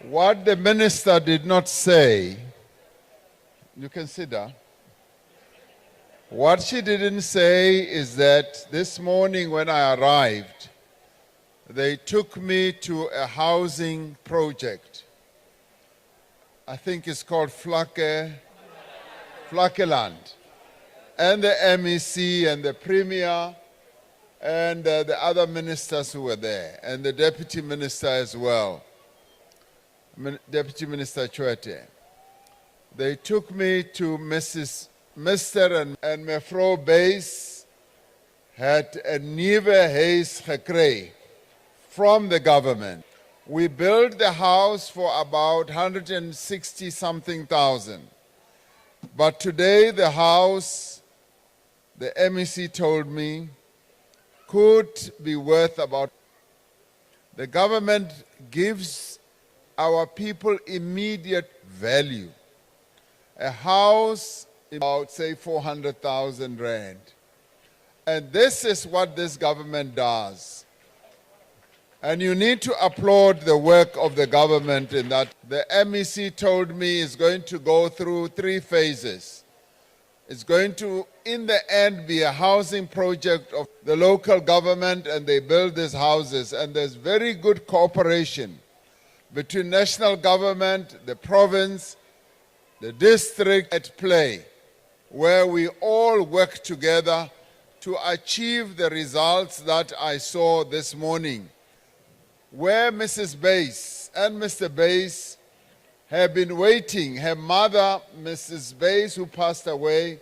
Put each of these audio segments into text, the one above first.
What the minister did not say, you can sit down. What she didn't say is that this morning when I arrived, they took me to a housing project. I think it's called Vlakkeland. And the MEC and the Premier and the other ministers who were there, and the Deputy Minister as well, Deputy Minister Chwete. They took me to Mr. and Mevrouw Base had a nieuwe huis gekry from the government. We built the house for about 160 something thousand. But today the house, the MEC told me, could be worth about. The government gives our people immediate value. A house about, say, 400,000 rand. And this is what this government does. And you need to applaud the work of the government in that. The MEC told me is going to go through 3 phases. It's going to, in the end, be a housing project of the local government, and they build these houses. And there's very good cooperation between national government, the province, the district at play, where we all work together to achieve the results that I saw this morning, where Mrs. Base and Mr. Base have been waiting. Her mother, Mrs. Base, who passed away,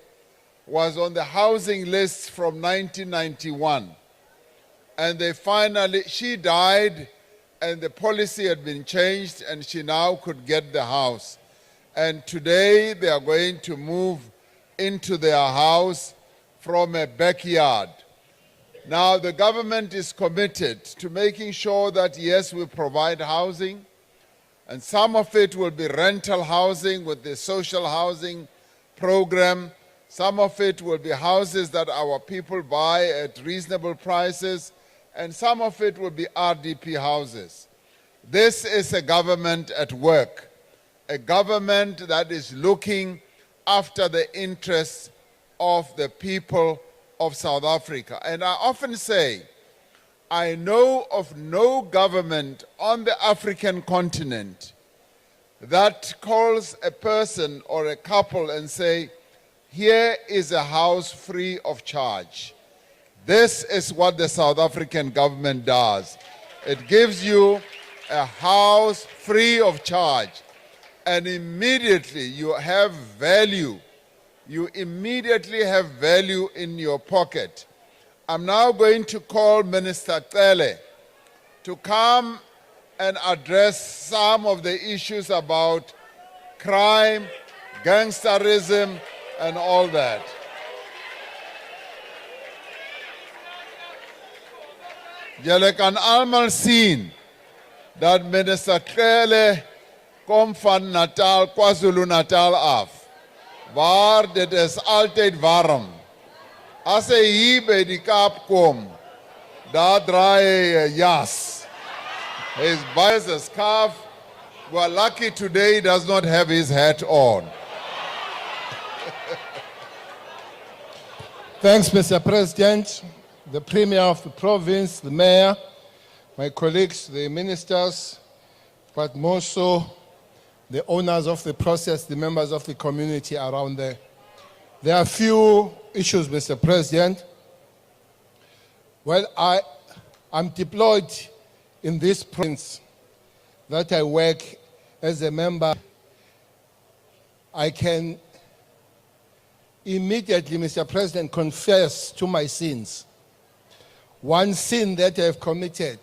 was on the housing list from 1991. And they finally, she died, and the policy had been changed, and she now could get the house. And today they are going to move into their house from a backyard. Now the government is committed to making sure that, yes, we provide housing, and some of it will be rental housing with the social housing program. Some of it will be houses that our people buy at reasonable prices, and some of it will be RDP houses. This is a government at work. A government that is looking after the interests of the people of South Africa. And I often say, I know of no government on the African continent that calls a person or a couple and say, here is a house free of charge. This is what the South African government does. It gives you a house free of charge. And immediately you have value. You immediately have value in your pocket. I'm now going to call Minister Cele to come and address some of the issues about crime, gangsterism, and all that. Julle kan almal sien dat Minister Cele kom van Natal, KwaZulu-Natal af, waar dit is altyd warm. As hy hier by die Kaap kom, daar draai hy 'n jas. His buys a scarf. We're lucky today he does not have his hat on. Thanks, Mr. President, the Premier of the province, the Mayor, my colleagues, the ministers, but more so the owners of the process, the members of the community around there. There are a few issues, Mr. President. Well, I'm deployed in this province that I work as a member. I can immediately, Mr. President, confess to my sins. One sin that I have committed,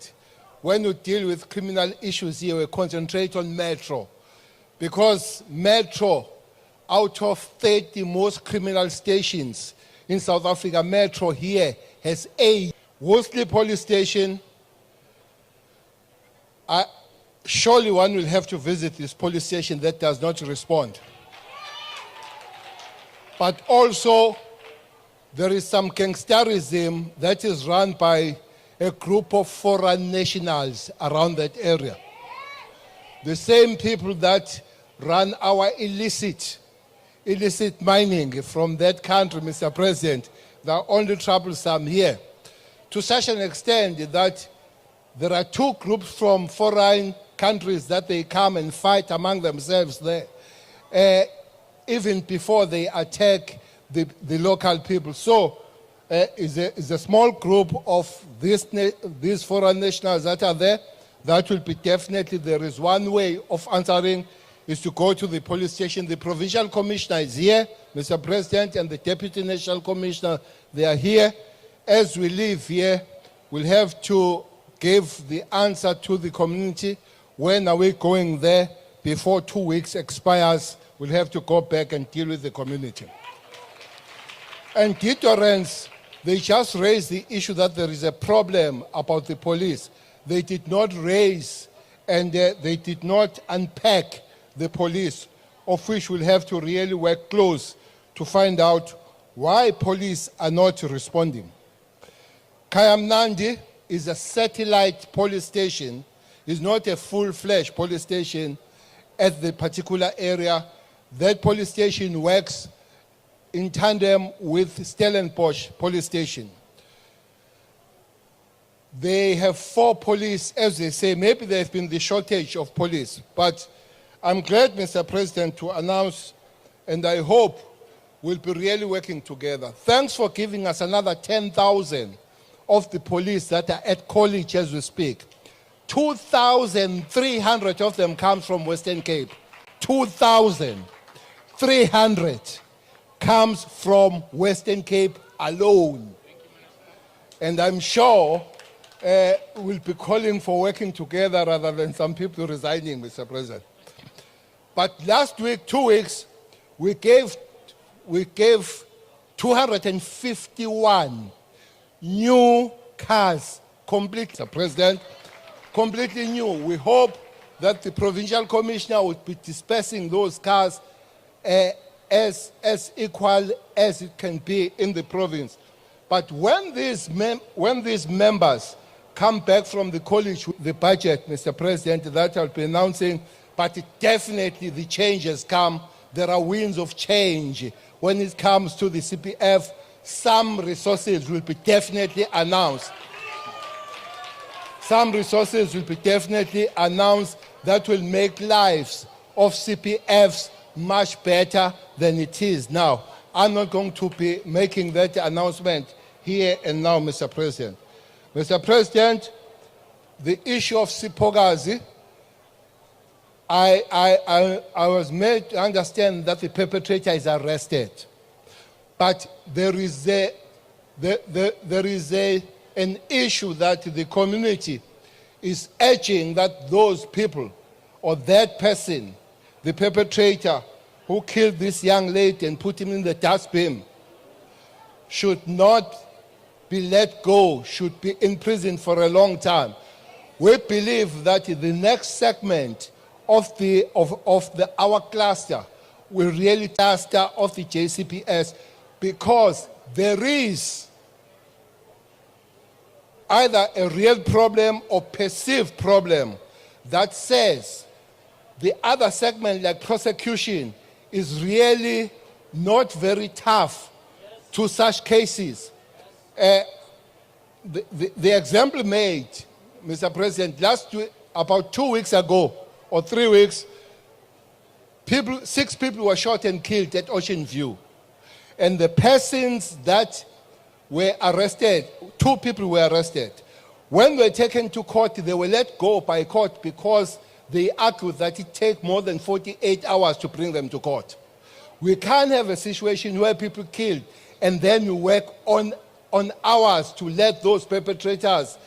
when we deal with criminal issues here, we concentrate on Metro. Because Metro, out of 30 most criminal stations in South Africa, Metro here has 8. Wolseley Police Station, surely one will have to visit this police station that does not respond. But also, there is some gangsterism that is run by a group of foreign nationals around that area. the same people that run our illicit mining from that country, Mr. President, they are only troublesome here. To such an extent that there are two groups from foreign countries that they come and fight among themselves there, even before they attack the local people. So is a small group of these foreign nationals that are there. That will be definitely, there is one way of answering, is to go to the police station. The provincial commissioner is here, Mr. President, and the deputy national commissioner, they are here. As we leave here, we'll have to give the answer to the community. When are we going there? Before 2 weeks expires, we'll have to go back and deal with the community. And deterrence, they just raised the issue that there is a problem about the police. They did not raise and they did not unpack the police, of which we'll have to really work close to find out why police are not responding. Kayamnandi is a satellite police station, is not a full-fledged police station at the particular area. That police station works in tandem with Stellenbosch police station. They have 4 police, as they say. Maybe there's been the shortage of police, but I'm glad, Mr. President, to announce, and I hope we'll be really working together. Thanks for giving us another 10,000 of the police that are at college as we speak. 2,300 of them come from Western Cape. 2,300 comes from Western Cape alone. And I'm sure we'll be calling for working together rather than some people resigning, Mr. President. But last week, 2 weeks, we gave 251 new cars, completely, Mr. President, completely new. We hope that the provincial commissioner will be dispersing those cars as equal as it can be in the province. But when these members come back from the college with the budget, Mr. President, that I'll be announcing, but definitely the change has come. There are winds of change. When it comes to the CPF, some resources will be definitely announced. Some resources will be definitely announced that will make lives of CPFs much better than it is now. I'm not going to be making that announcement here and now, Mr. President. Mr. President, the issue of Sipogazi, I was made to understand that the perpetrator is arrested, but there is an issue that the community is urging that those people or that person, the perpetrator who killed this young lady and put him in the dustbin, should not be let go, should be in prison for a long time. We believe that the next segment of our cluster will really cluster of the JCPS, because there is either a real problem or perceived problem that says the other segment, like prosecution, is really not very tough to such cases. The example made, Mr. President, last week, about 2 weeks ago, or 3 weeks, 6 people were shot and killed at Ocean View. And the persons that were arrested, 2 people were arrested. When they were taken to court, they were let go by court because they argued that it takes more than 48 hours to bring them to court. We can't have a situation where people killed and then you work on hours to let those perpetrators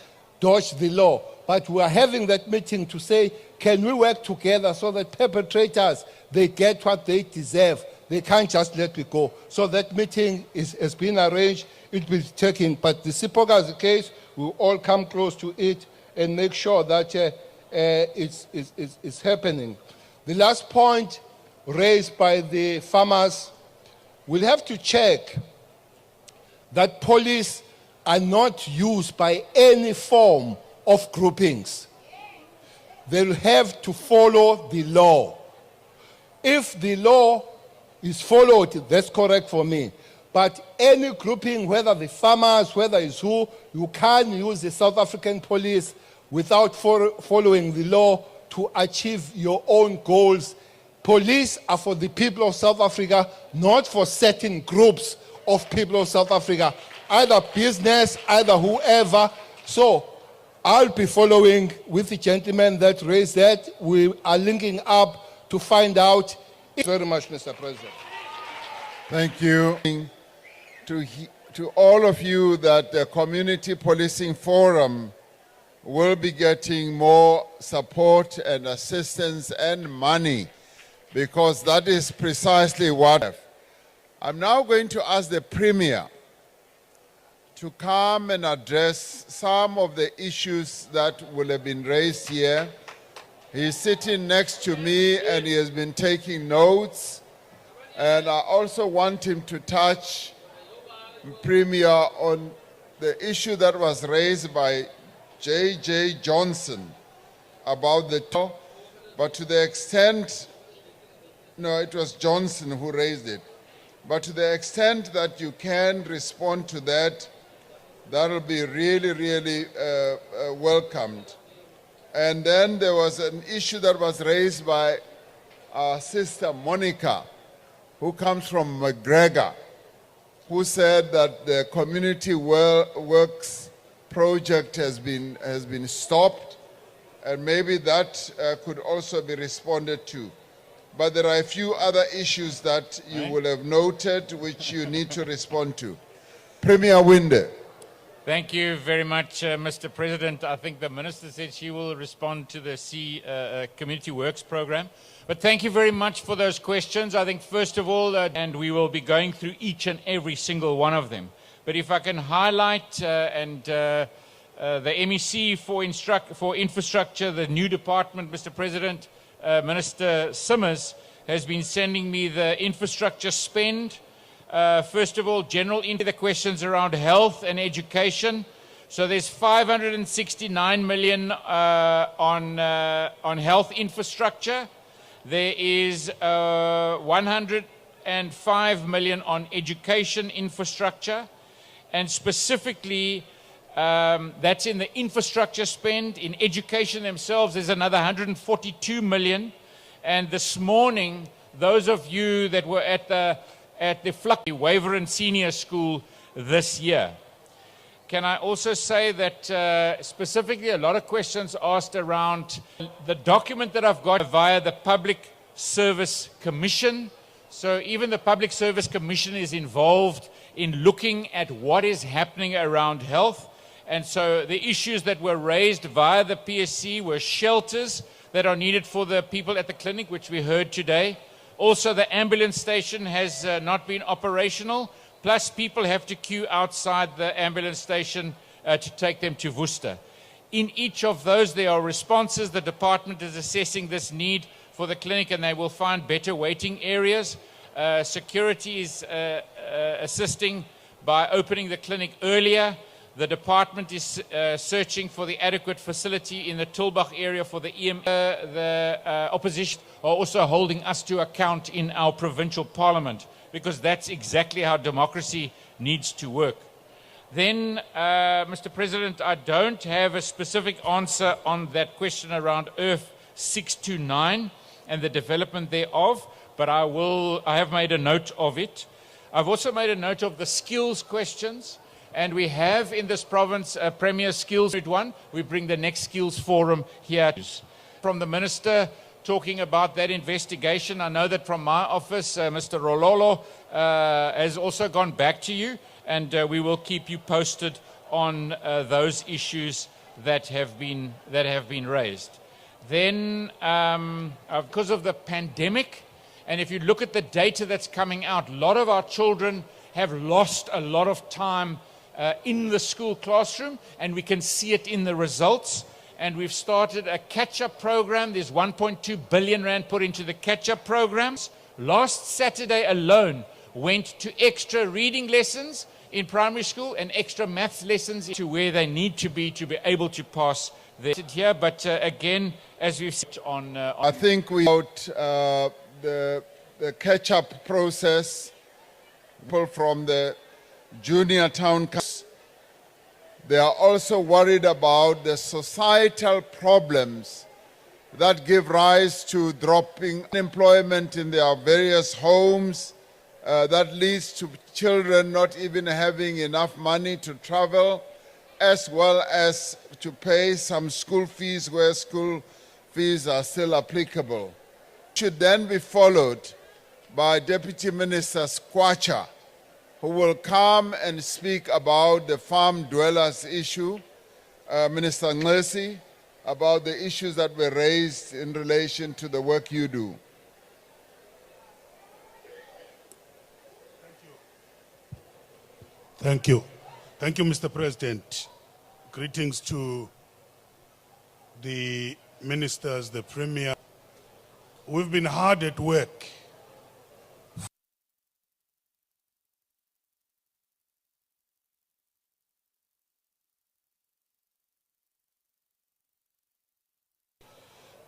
dodge the law. But we are having that meeting to say, can we work together so that perpetrators, they get what they deserve? They can't just let it go. So that meeting has been arranged. It will be taken. But the Sipogazi case, we'll all come close to it and make sure that it's happening. The last point raised by the farmers, we'll have to check that police are not used by any form of groupings. they'll have to follow the law. If the law is followed, that's correct for me. But any grouping, whether the farmers, whether it's who, you can't use the South African police without following the law to achieve your own goals. Police are for the people of South Africa, not for certain groups of people of South Africa, either business, either whoever. So I'll be following with the gentleman that raised that. We are linking up to find out. Thank you very much, Mr. President. Thank you. To all of you, that the Community Policing Forum will be getting more support and assistance and money, because that is precisely what I'm now going to ask the Premier to come and address some of the issues that will have been raised here. He's sitting next to me and he has been taking notes. And I also want him to touch, Premier, on the issue that was raised by J.J. Johnson about the, but to the extent, no, it was Johnson who raised it. But to the extent that you can respond to that, that will be really, really welcomed. And then there was an issue that was raised by our sister Monica, who comes from McGregor, who said that the community works project has been stopped, and maybe that could also be responded to. But there are a few other issues that you will have noted which you need to respond to. Premier Winde. Thank you very much, Mr. President. I think the Minister said she will respond to the Community Works Program. But thank you very much for those questions. I think first of all, and we will be going through each and every single one of them. But if I can highlight the MEC for infrastructure, the new department, Mr. President, Minister Cele has been sending me the infrastructure spend. First of all, the questions around health and education. So there's 569 million on health infrastructure. There is 105 million on education infrastructure. And specifically, that's in the infrastructure spend. In education themselves, there's another 142 million. And this morning, those of you that were at the Waveren Senior School this year. Can I also say that specifically a lot of questions asked around the document that I've got via the Public Service Commission. So even the Public Service Commission is involved in looking at what is happening around health. And so the issues that were raised via the PSC were shelters that are needed for the people at the clinic, which we heard today. Also, the ambulance station has not been operational, plus people have to queue outside the ambulance station to take them to Worcester. In each of those, there are responses. The department is assessing this need for the clinic, and they will find better waiting areas. Security is assisting by opening the clinic earlier. The department is searching for the adequate facility in the Tulbagh area for the EM. The opposition are also holding us to account in our provincial parliament, because that's exactly how democracy needs to work. Then, Mr. President, I don't have a specific answer on that question around Earth 629 and the development thereof, but I have made a note of it. I've also made a note of the skills questions. And we have in this province a Premier Skills one. We bring the next Skills Forum here. From the Minister talking about that investigation, I know that from my office, Mr. Rololo has also gone back to you, and we will keep you posted on those issues that have been raised. Then, because of the pandemic, and if you look at the data that's coming out, a lot of our children have lost a lot of time in the school classroom, and we can see it in the results. And we've started a catch-up program. There's 1.2 billion rand put into the catch-up programs. Last Saturday alone went to extra reading lessons in primary school and extra maths lessons to where they need to be able to pass here, but again, as we've said on I think we about the catch-up process. People from the junior town councils, they are also worried about the societal problems that give rise to dropping employment in their various homes, that leads to children not even having enough money to travel, as well as to pay some school fees where school fees are still applicable. Should then be followed by Deputy Minister Kwacha, who will come and speak about the farm dwellers issue, Minister Cele, about the issues that were raised in relation to the work you do. Thank you. Thank you, Mr. President. Greetings to the ministers, the Premier. We've been hard at work.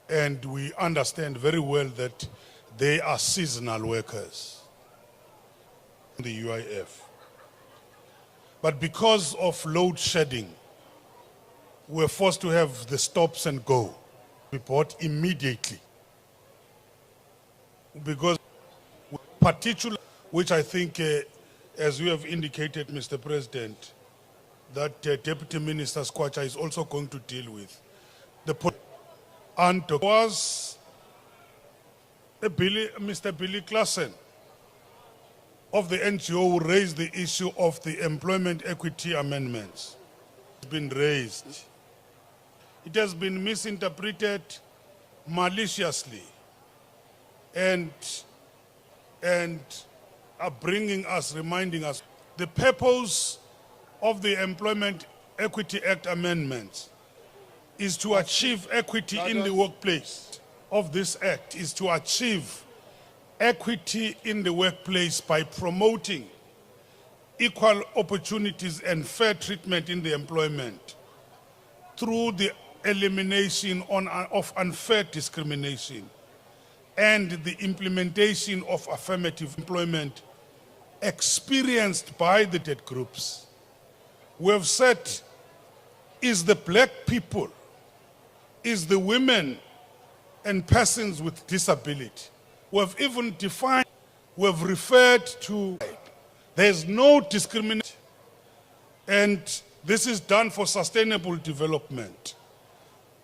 And we understand very well that they are seasonal workers in the UIF. But because of load shedding, we're forced to have the stops and go report immediately. Because particular, which I think, as you have indicated, Mr. President, that Deputy Minister Kwacha is also going to deal with. And was Mr. Billy Klassen of the NGO who raised the issue of the employment equity amendments. It's been raised. It has been misinterpreted maliciously and are bringing us, reminding us, the purpose of the Employment Equity Act amendments is to achieve equity in the workplace. Of this act is to achieve equity in the workplace by promoting equal opportunities and fair treatment in the employment through the elimination of unfair discrimination and the implementation of affirmative employment experienced by the dead groups. We have said, is the black people, is the women and persons with disability. We have even defined, we have referred to, there's no discrimination. And this is done for sustainable development.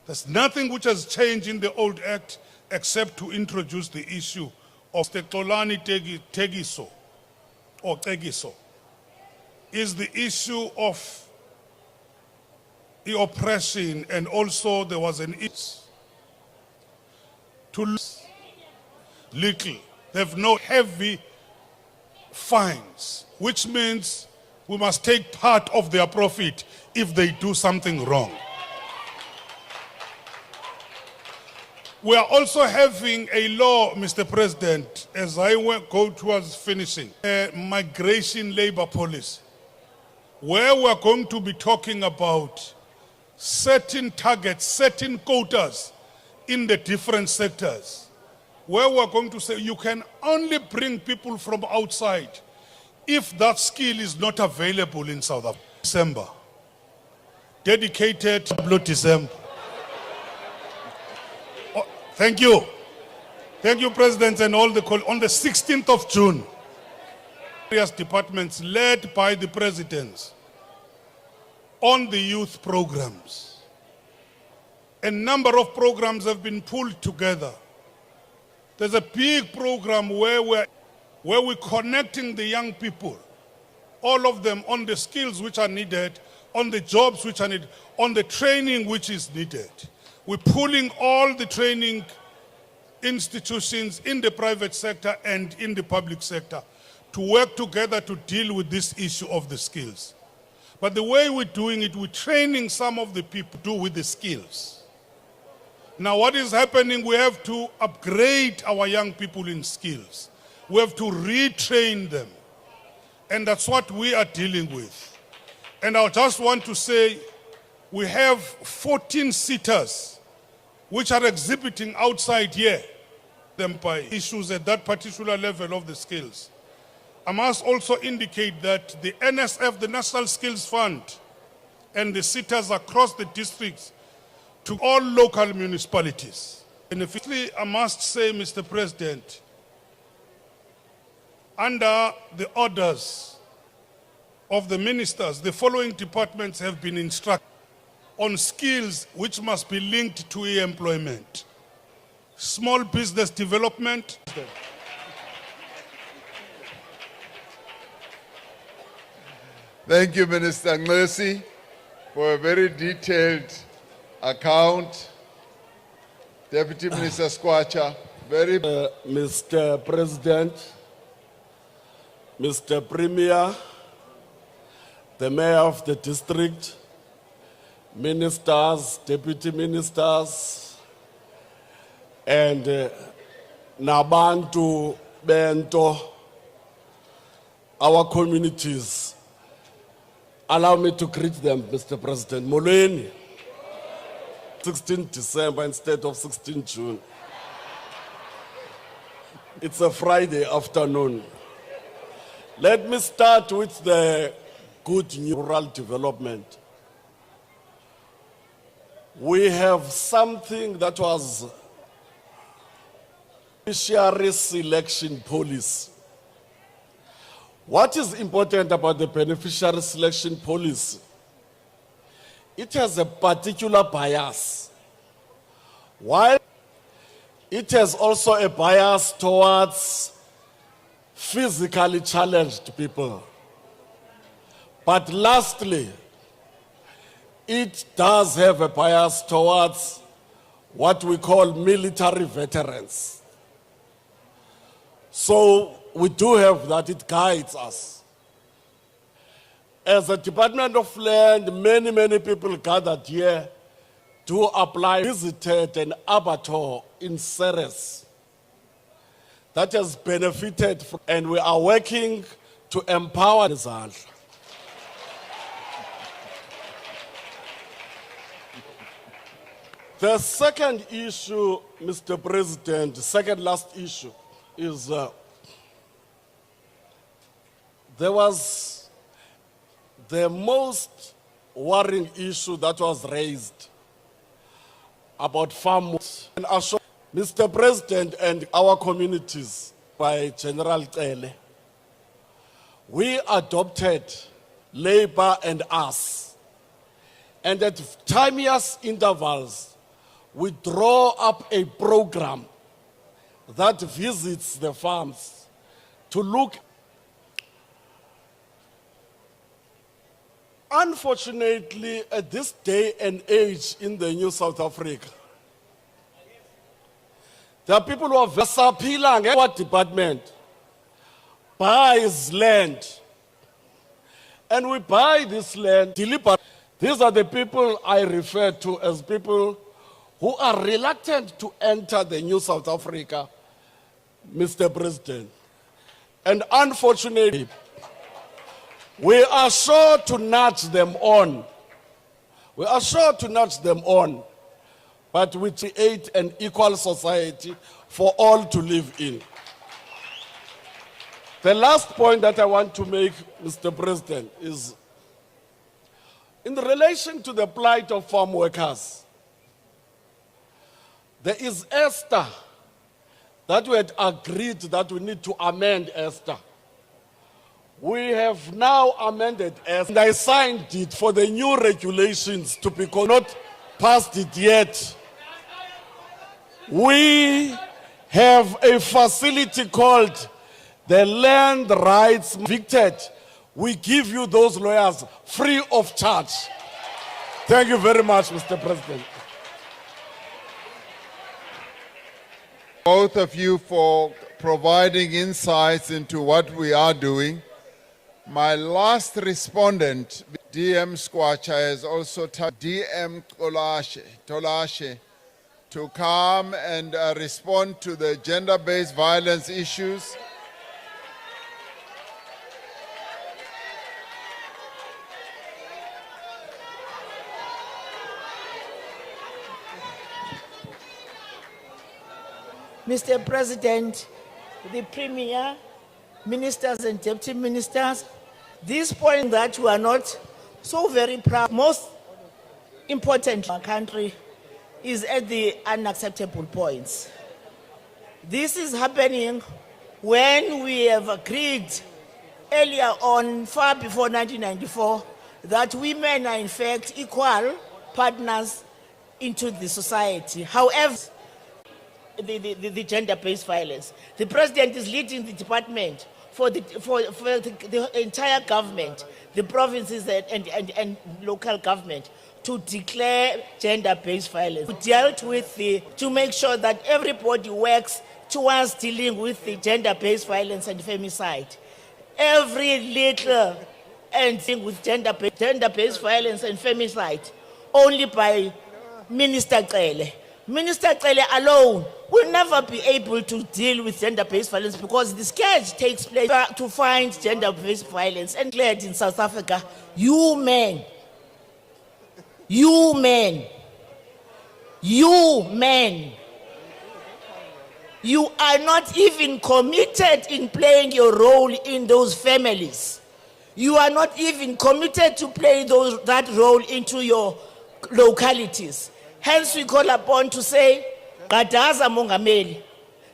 There's nothing which has changed in the old act except to introduce the issue of the Xolani Tegiso, or Tegiso, is the issue of the oppression, and also there was an issue to lose little. They have no heavy fines, which means we must take part of their profit if they do something wrong. We are also having a law, Mr. President, as I go towards finishing, a migration labor policy, where we are going to be talking about certain targets, certain quotas in the different sectors, where we're going to say you can only bring people from outside if that skill is not available in South Africa. December, dedicated to December. Oh, thank you. Thank you, President, and all the on the 16th of June, various departments led by the presidents on the youth programs. A number of programs have been pulled together. There's a big program where we're connecting the young people, all of them, on the skills which are needed, on the jobs which are needed, on the training which is needed. We're pulling all the training institutions in the private sector and in the public sector to work together to deal with this issue of the skills. But the way we're doing it, we're training some of the people to do with the skills. Now what is happening, we have to upgrade our young people in skills. We have to retrain them. And that's what we are dealing with. And I just want to say, We have 14 sitters which are exhibiting outside here them by issues at that particular level of the skills. I must also indicate that the NSF, the National Skills Fund, and the sitters across the districts to all local municipalities. And finally, I must say, Mr. President, under the orders of the ministers, the following departments have been instructed on skills which must be linked to e-employment. Small business development. Thank you, Minister Cele, for a very detailed account. Deputy Minister Skwatsha, very... Mr. President, Mr. Premier, the Mayor of the District, Ministers, Deputy Ministers, and Nabantu Bento, our communities. Allow me to greet them, Mr. President. Molweni, 16 December instead of 16 June. It's a Friday afternoon. Let me start with the good news, rural development. We have something that was beneficiary selection policy. What is important about the beneficiary selection policy? It has a particular bias. While it has also a bias towards physically challenged people. But lastly, it does have a bias towards what we call military veterans. So we do have that, it guides us. As a Department of Land, many people gathered here to apply, visited an abattoir in Ceres that has benefited from, and we are working to empower Izandla. The second issue, Mr. President, the second last issue is there was the most worrying issue that was raised about farm. And assure Mr. President and our communities by General Cele, we adopted labor and us. And at timeous intervals, we draw up a program that visits the farms to look. Unfortunately, at this day and age in the New South Africa, there are people who are Versaphilang, our department buys land. And we buy this land deliberately. These are the people I refer to as people who are reluctant to enter the New South Africa, Mr. President. And unfortunately, we are sure to nudge them on. We are sure to nudge them on, but we create an equal society for all to live in. The last point that I want to make, Mr. President, is in relation to the plight of farm workers. There is ESTA that we had agreed that we need to amend ESTA. We have now amended ESTA, and I signed it for the new regulations to be not passed it yet. We have a facility called the Land Rights Evicted. We give you those lawyers free of charge. Thank you very much, Mr. President. Both of you for providing insights into what we are doing. My last respondent, DM Skwatsha, has also tapped DM Tolashe to come and respond to the gender-based violence issues. Mr. President, the Premier, Ministers and Deputy Ministers, this point that we are not so very proud, most important in our country, is at the unacceptable points. This is happening when we have agreed earlier on, far before 1994, that women are in fact equal partners into the society. However, the gender-based violence. The president is leading the department for the entire government, the provinces and local government, to declare gender-based violence. We dealt with to make sure that everybody works towards dealing with the gender-based violence and femicide. Every little and thing with gender-based violence and femicide, only by Minister Cele. Minister Cele alone will never be able to deal with gender-based violence because the scourge takes place to find gender-based violence. And declared in South Africa, you men, you are not even committed in playing your role in those families. You are not even committed to play that role into your localities. Hence we call upon to say, Gadaza Mongameli,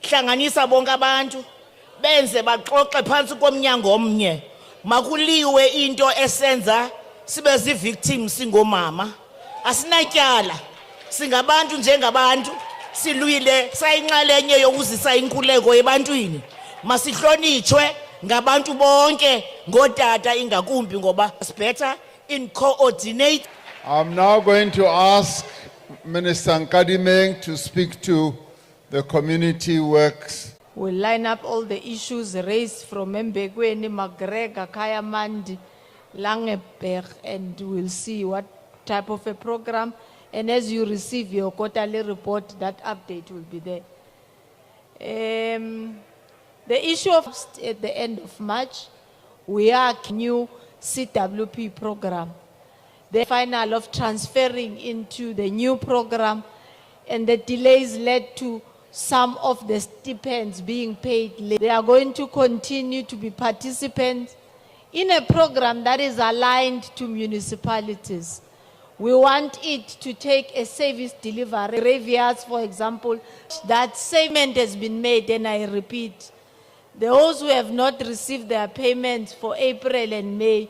hlanganisa bonke abantu, benze baxoxe phansi komnyango omnye. Makuliwe into esenza sibe zi-victims singomama. Asinatyala, singabantu njengabantu, silwile sayinxalenye yokuzisa inkululeko ebantwini. Masihlonitshwe ngabantu bonke ngodata ingakumbi ngoba it's better in coordinate. I'm now going to ask Minister Nkadimeng to speak to the community works. We'll line up all the issues raised from Mbekweni, McGregor, Kayamandi, Langeberg, and we'll see what type of a program. And as you receive your quarterly report, that update will be there. The issue of at the end of March, we are a new CWP program. The final of transferring into the new program, and the delays led to some of the stipends being paid late. They are going to continue to be participants in a program that is aligned to municipalities. We want it to take a service delivery. Graveyards, for example, that payment has been made, and I repeat, those who have not received their payments for April and May,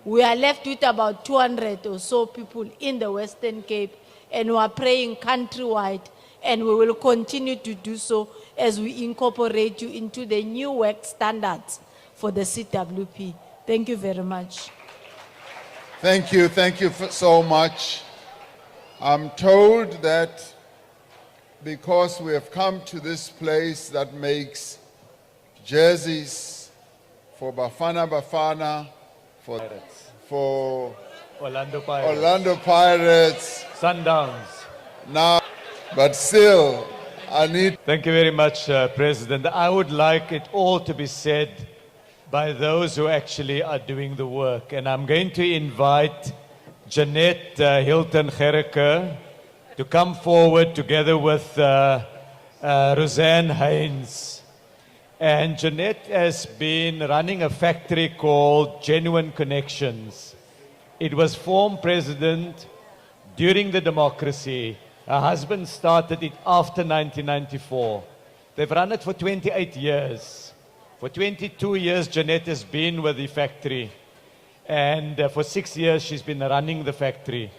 we are left with about 200 or so people in the Western Cape, and we are praying countrywide, and we will continue to do so as we incorporate you into the new work standards for the CWP. Thank you very much. Thank you so much. I'm told that because we have come to this place that makes jerseys for Bafana, for Orlando Pirates, Sundowns. Now, but still, I need. Thank you very much, President. I would like it all to be said by those who actually are doing the work. And I'm going to invite Jeanette Hilton Gericke to come forward together with Roseanne Haynes. And Jeanette has been running a factory called Genuine Connections. It was formed, President, during the democracy. Her husband started it after 1994. They've run it for 28 years. For 22 years, Jeanette has been with the factory. And for 6 years, she's been running the factory.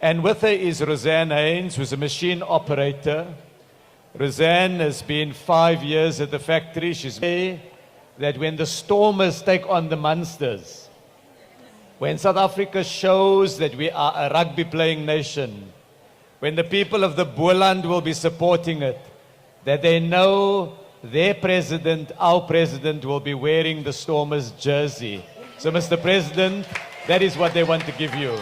And with her is Roseanne Haynes, who's a machine operator. Roseanne has been 5 years at the factory. She's that when the Stormers take on the Munsters, when South Africa shows that we are a rugby playing nation, when the people of the Boland will be supporting it, that they know their president, our president, will be wearing the Stormers jersey. So, Mr. President, that is what they want to give you.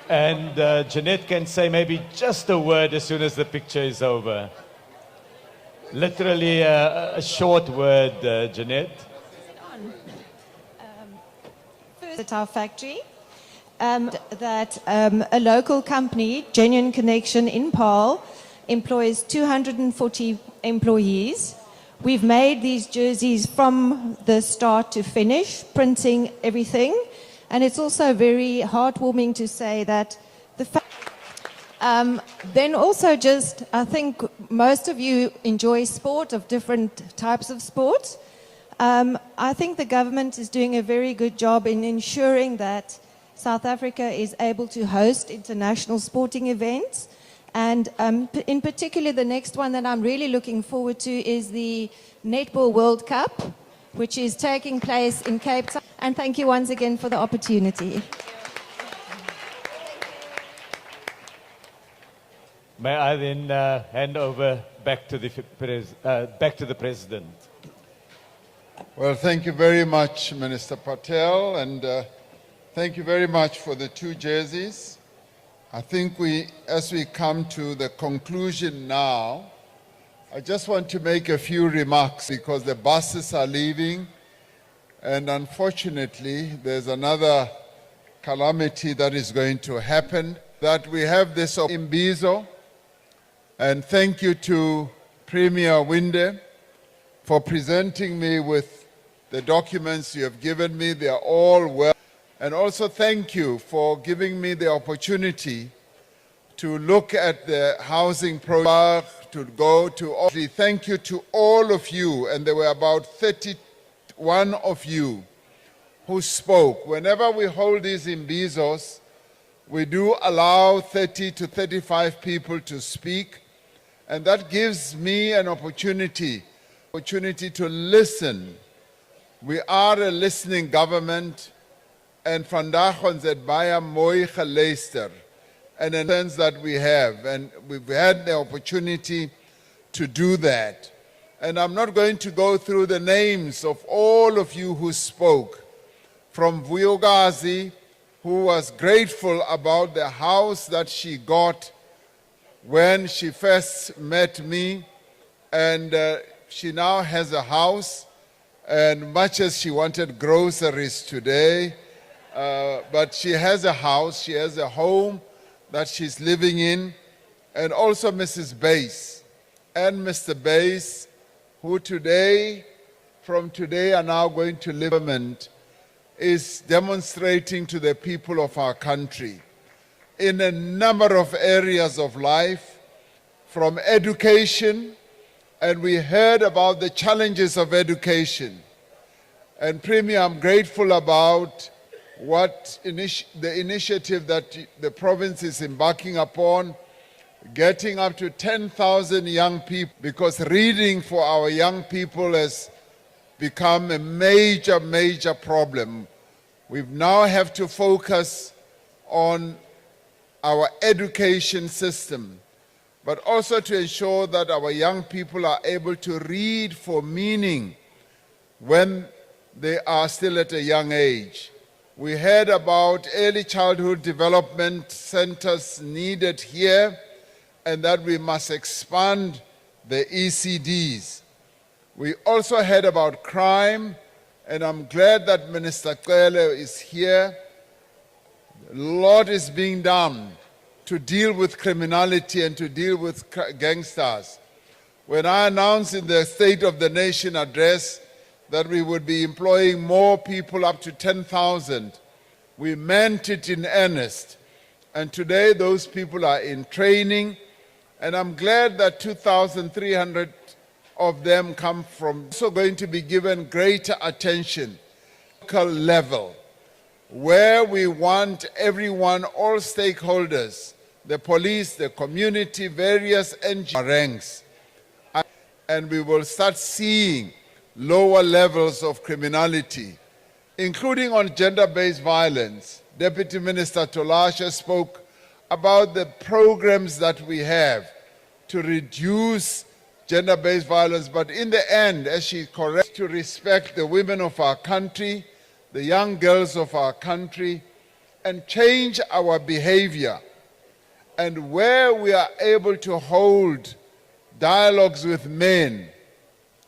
And Jeanette can say maybe just a word as soon as the picture is over. Literally a short word, Jeanette. At our factory, that a local company, Genuine Connection in Paarl, employs 240 employees. We've made these jerseys from the start to finish, printing everything. And it's also very heartwarming to say that then also just, I think most of you enjoy sport, of different types of sport. I think the government is doing a very good job in ensuring that South Africa is able to host international sporting events. And in particular, the next one that I'm really looking forward to is the Netball World Cup, which is taking place in Cape Town. And thank you once again for the opportunity. May I then hand over back to the President. Well, thank you very much, Minister Patel, and thank you very much for the 2 jerseys. I think as we come to the conclusion now, I just want to make a few remarks because the buses are leaving, and unfortunately, there's another calamity that is going to happen, that we have this Imbizo, and thank you to Premier Winde for presenting me with the documents you have given me. They are all well. And also thank you for giving me the opportunity to look at the housing project, to go to all. Thank you to all of you, and there were about 31 of you who spoke. Whenever we hold these imbizos, we do allow 30 to 35 people to speak, and that gives me an opportunity to listen. We are a listening government, and vandaag ons het baie mooi geluister, and in the sense that we have, and we've had the opportunity to do that. And I'm not going to go through the names of all of you who spoke, from Vuyogazi, who was grateful about the house that she got when she first met me, and she now has a house, and much as she wanted groceries today, but she has a house, she has a home that she's living in, and also Mrs. Bass and Mr. Bass, who from today are now going to live in government, is demonstrating to the people of our country in a number of areas of life, from education, and we heard about the challenges of education. And Premier, I'm grateful about the initiative that the province is embarking upon, getting up to 10,000 young people, because reading for our young people has become a major, major problem. We now have to focus on our education system, but also to ensure that our young people are able to read for meaning when they are still at a young age. We heard about early childhood development centers needed here, and that we must expand the ECDs. We also heard about crime, and I'm glad that Minister Cele is here. A lot is being done to deal with criminality and to deal with gangsters. When I announced in the State of the Nation address that we would be employing more people, up to 10,000, we meant it in earnest. And today those people are in training, and I'm glad that 2,300 of them come from. Also going to be given greater attention at local level, where we want everyone, all stakeholders, the police, the community, various NGO ranks, and we will start seeing lower levels of criminality, including on gender-based violence. Deputy Minister Tolashe spoke about the programs that we have to reduce gender-based violence, but in the end, as she corrects, to respect the women of our country, the young girls of our country, and change our behavior. And where we are able to hold dialogues with men,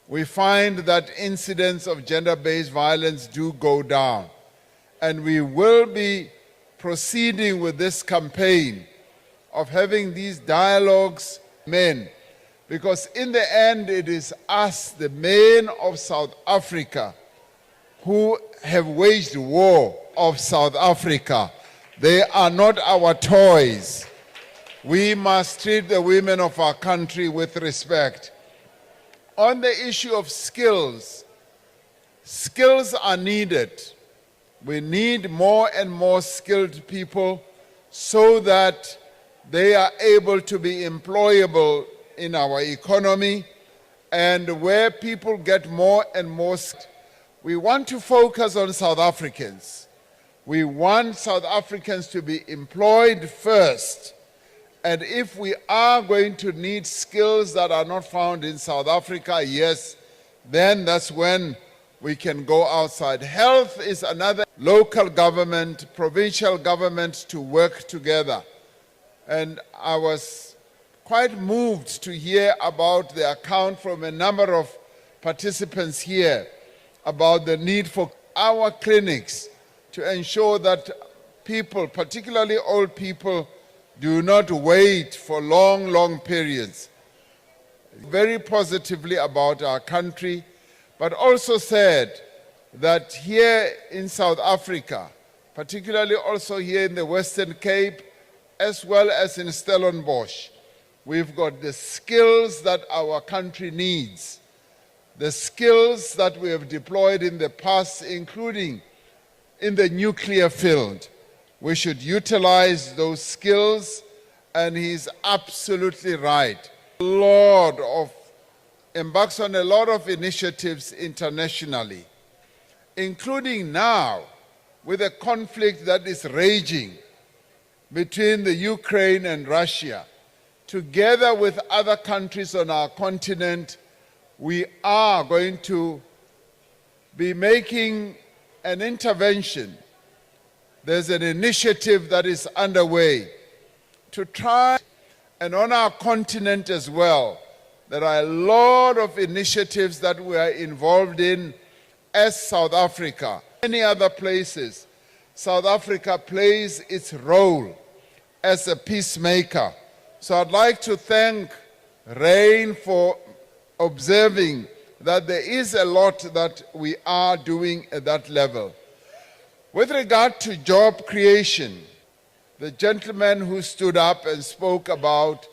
we find that incidents of gender-based violence do go down. And we will be proceeding with this campaign of having these dialogues with men, because in the end it is us, the men of South Africa, who have waged war of South Africa. They are not our toys. We must treat the women of our country with respect. On the issue of skills, skills are needed. We need more and more skilled people so that they are able to be employable in our economy, and where people get more and more skilled. We want to focus on South Africans. We want South Africans to be employed first. And if we are going to need skills that are not found in South Africa, yes, then that's when we can go outside. Health is another. Local government, provincial government to work together. And I was quite moved to hear about the account from a number of participants here about the need for our clinics to ensure that people, particularly old people, do not wait for long periods. Very positively about our country, but also said that here in South Africa, particularly also here in the Western Cape, as well as in Stellenbosch, we've got the skills that our country needs. The skills that we have deployed in the past, including in the nuclear field. We should utilize those skills, and he's absolutely right. Lord embarks on a lot of initiatives internationally, including now with a conflict that is raging between the Ukraine and Russia. Together with other countries on our continent, we are going to be making an intervention. There's an initiative that is underway to try, and on our continent as well, there are a lot of initiatives that we are involved in as South Africa. Many other places, South Africa plays its role as a peacemaker. So I'd like to thank Rain for observing that there is a lot that we are doing at that level. With regard to job creation, the gentleman who stood up and spoke about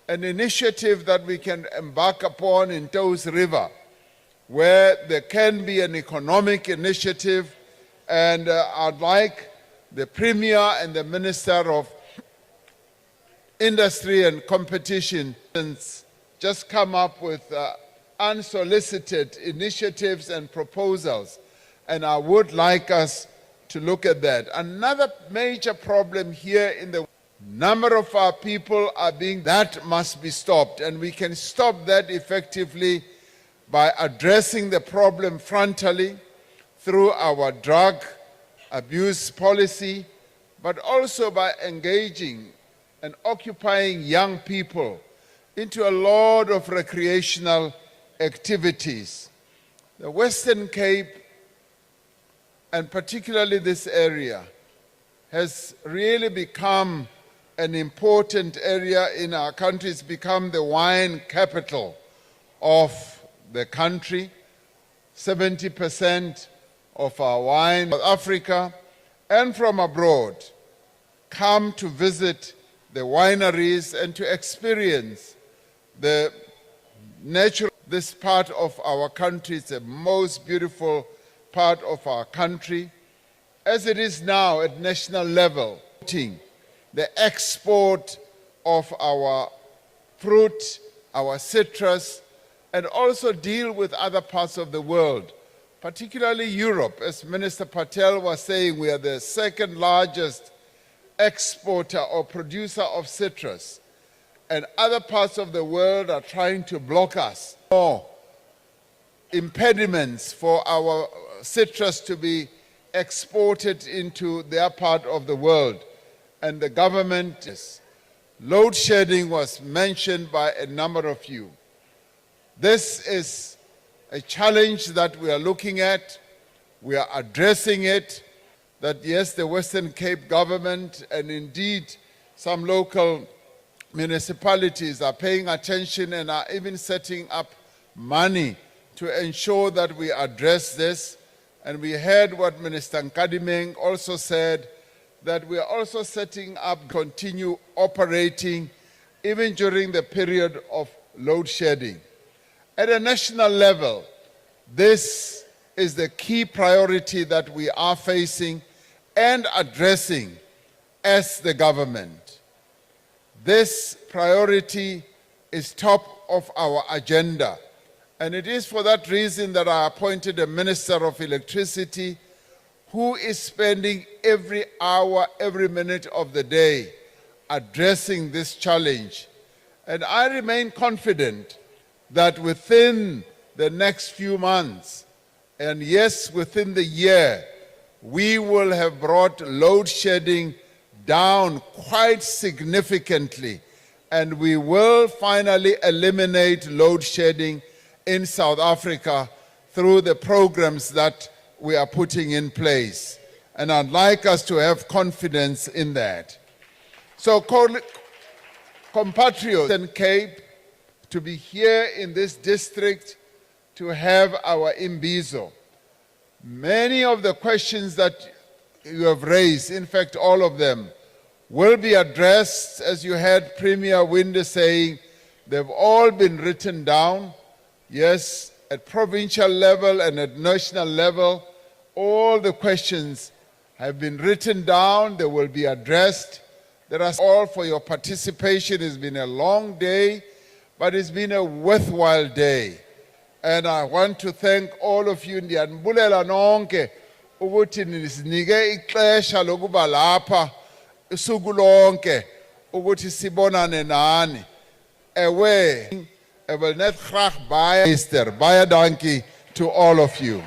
an initiative that we can embark upon in Toes River, where there can be an economic initiative, and I'd like the Premier and the Minister of Industry and Competition just come up with unsolicited initiatives and proposals, and I would like us to look at that. Another major problem here in the number of our people are being, that must be stopped, and we can stop that effectively by addressing the problem frontally through our drug abuse policy, but also by engaging and occupying young people into a lot of recreational activities. The Western Cape, and particularly this area, has really become an important area in our country. It's become the wine capital of the country. 70% of our wine from Africa and from abroad come to visit the wineries and to experience the natural. This part of our country is the most beautiful part of our country, as it is now at national level. The export of our fruit, our citrus, and also deal with other parts of the world, particularly Europe. As Minister Patel was saying, we are the second largest exporter or producer of citrus, and other parts of the world are trying to block us. More impediments for our citrus to be exported into their part of the world. And the government, load shedding was mentioned by a number of you. This is a challenge that we are looking at. We are addressing it, that yes, the Western Cape government and indeed some local municipalities are paying attention and are even setting up money to ensure that we address this. And we heard what Minister Nkadimeng also said, that we are also setting up, continue operating even during the period of load shedding. At a national level, this is the key priority that we are facing and addressing as the government. This priority is top of our agenda. And it is for that reason that I appointed a Minister of Electricity who is spending every hour, every minute of the day addressing this challenge. And I remain confident that within the next few months, and yes, within the year, we will have brought load shedding down quite significantly, and we will finally eliminate load shedding in South Africa through the programs that we are putting in place. And I'd like us to have confidence in that. So, compatriots in Cape, to be here in this district to have our Imbizo. Many of the questions that you have raised, in fact all of them, will be addressed, as you heard Premier Winde saying. They've all been written down. Yes, at provincial level and at national level, all the questions have been written down. They will be addressed. There are all for your participation. It's been a long day, but it's been a worthwhile day. And I want to thank all of you. Ndiyanbulela nonke ukuthi nisinike ixesha lokuba lapha usuku lonke ukuthi sibonane nani. Ewe, net graag baie dankie to all of you.